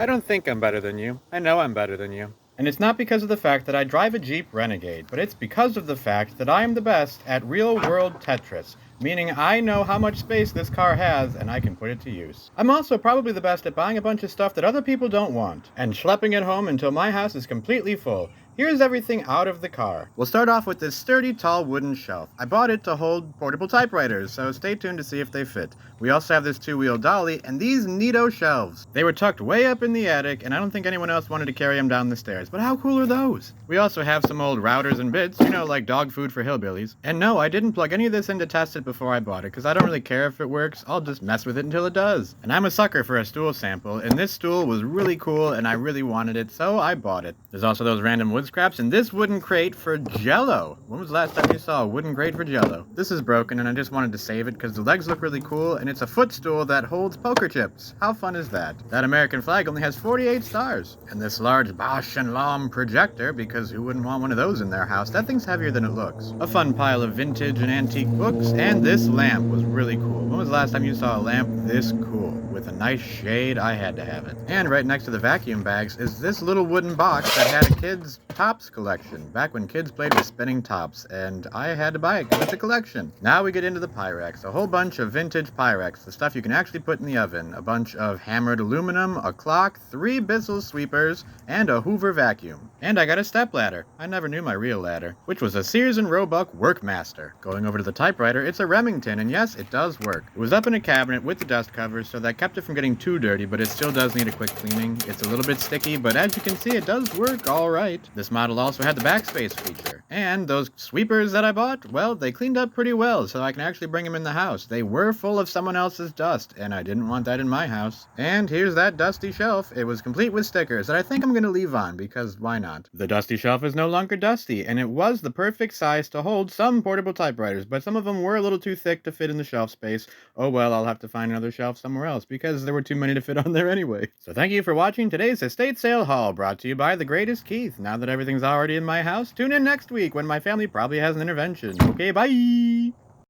I don't think I'm better than you. I know I'm better than you. And it's not because of the fact that I drive a Jeep Renegade, but it's because of the fact that I am the best at real-world Tetris, meaning I know how much space this car has and I can put it to use. I'm also probably the best at buying a bunch of stuff that other people don't want, and schlepping it home until my house is completely full. Here's everything out of the car. We'll start off with this sturdy, tall wooden shelf. I bought it to hold portable typewriters, so stay tuned to see if they fit. We also have this two-wheel dolly and these neato shelves. They were tucked way up in the attic, and I don't think anyone else wanted to carry them down the stairs, but how cool are those? We also have some old routers and bits, like dog food for hillbillies. And no, I didn't plug any of this in to test it before I bought it, because I don't really care if it works, I'll just mess with it until it does. And I'm a sucker for a stool sample, and this stool was really cool, and I really wanted it, so I bought it. There's also those random wood scraps, and this wooden crate for Jell-O. When was the last time you saw a wooden crate for Jell-O? This is broken, and I just wanted to save it, because the legs look really cool, and it's a footstool that holds poker chips. How fun is that? That American flag only has 48 stars. And this large Bosch and Lomb projector, because who wouldn't want one of those in their house? That thing's heavier than it looks. A fun pile of vintage and antique books, and this lamp was really cool. When was the last time you saw a lamp this cool? With a nice shade, I had to have it. And right next to the vacuum bags is this little wooden box that had a kid's tops collection, back when kids played with spinning tops, and I had to buy it because it's a collection. Now we get into the Pyrex, a whole bunch of vintage Pyrex, the stuff you can actually put in the oven, a bunch of hammered aluminum, a clock, 3 Bissell sweepers, and a Hoover vacuum. And I got a step ladder. I never knew my real ladder, which was a Sears and Roebuck Workmaster. Going over to the typewriter, it's a Remington, and yes, it does work. It was up in a cabinet with the dust covers, so that kept it from getting too dirty, but it still does need a quick cleaning. It's a little bit sticky, but as you can see, it does work alright. This model also had the backspace feature. And those sweepers that I bought, well, they cleaned up pretty well, so I can actually bring them in the house. They were full of someone else's dust, and I didn't want that in my house. And here's that dusty shelf. It was complete with stickers that I think I'm going to leave on, because why not? The dusty shelf is no longer dusty, and it was the perfect size to hold some portable typewriters, but some of them were a little too thick to fit in the shelf space. Oh well, I'll have to find another shelf somewhere else, because there were too many to fit on there anyway. So thank you for watching today's estate sale haul, brought to you by The Greatest Keith. Now that everything's already in my house, tune in next week when my family probably has an intervention. Okay, bye!